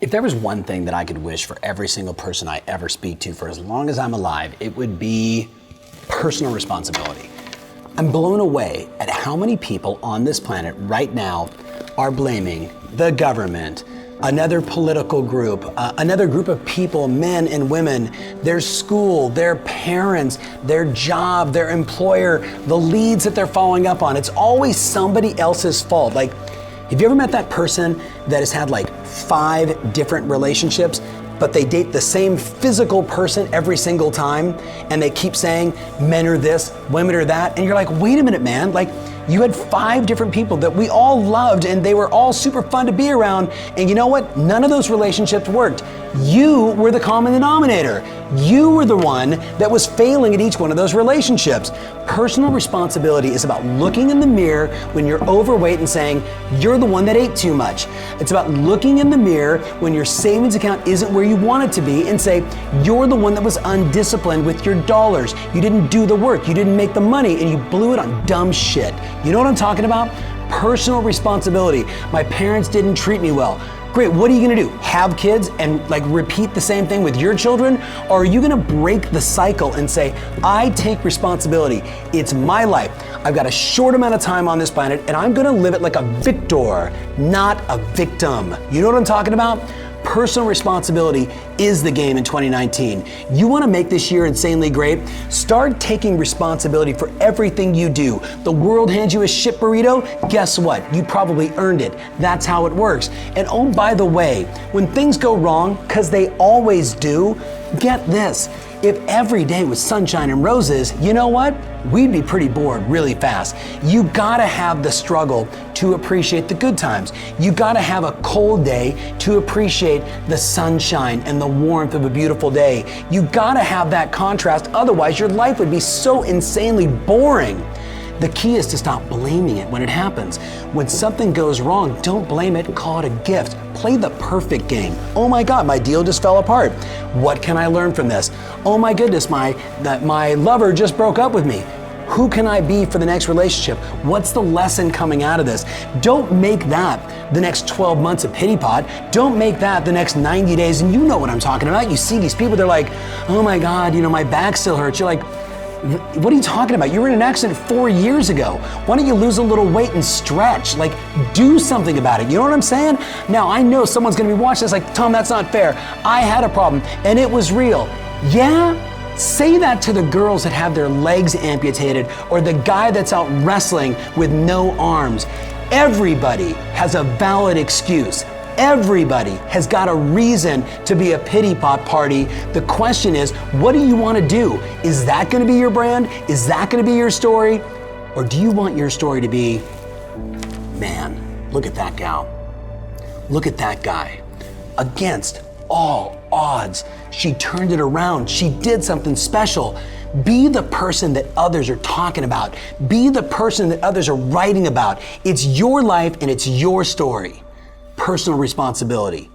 If there was one thing that I could wish for every single person I ever speak to for as long as I'm alive, it would be personal responsibility. I'm blown away at how many people on this planet right now are blaming the government, another political group, another group of people, men and women, their school, their parents, their job, their employer, the leads that they're following up on. It's always somebody else's fault. Like, have you ever met that person that has had like 5 different relationships, but they date the same physical person every single time, and they keep saying men are this, women are that, and you're like, wait a minute, man, like you had 5 different people that we all loved and they were all super fun to be around, and you know what? None of those relationships worked. You were the common denominator. You were the one that was failing at each one of those relationships. Personal responsibility is about looking in the mirror when you're overweight and saying, you're the one that ate too much. It's about looking in the mirror when your savings account isn't where you want it to be and say, you're the one that was undisciplined with your dollars. You didn't do the work, you didn't make the money, and you blew it on dumb shit. You know what I'm talking about? Personal responsibility. My parents didn't treat me well. Great, what are you gonna do? Have kids and like repeat the same thing with your children? Or are you gonna break the cycle and say, I take responsibility. It's my life. I've got a short amount of time on this planet and I'm gonna live it like a victor, not a victim. You know what I'm talking about? Personal responsibility is the game in 2019. You want to make this year insanely great? Start taking responsibility for everything you do. The world hands you a shit burrito? Guess what? You probably earned it. That's how it works. And oh, by the way, when things go wrong, because they always do, get this. If every day was sunshine and roses, you know what? We'd be pretty bored really fast. You gotta have the struggle to appreciate the good times. You gotta have a cold day to appreciate the sunshine and the warmth of a beautiful day. You gotta have that contrast, otherwise your life would be so insanely boring. The key is to stop blaming it when it happens. When something goes wrong, don't blame it, call it a gift. Play the perfect game. Oh my God, my deal just fell apart. What can I learn from this? Oh my goodness, my lover just broke up with me. Who can I be for the next relationship? What's the lesson coming out of this? Don't make that the next 12 months of pity pot. Don't make that the next 90 days. And you know what I'm talking about. You see these people, they're like, oh my God, my back still hurts. You're like, what are you talking about? You were in an accident 4 years ago. Why don't you lose a little weight and stretch? Like, do something about it. You know what I'm saying? Now, I know someone's gonna be watching this like, Tom, that's not fair. I had a problem and it was real. Yeah? Say that to the girls that have their legs amputated or the guy that's out wrestling with no arms. Everybody has a valid excuse. Everybody has got a reason to be a pity pot party. The question is, what do you want to do? Is that going to be your brand? Is that going to be your story? Or do you want your story to be, man, look at that gal. Look at that guy. Against all odds, she turned it around. She did something special. Be the person that others are talking about. Be the person that others are writing about. It's your life and it's your story. Personal responsibility.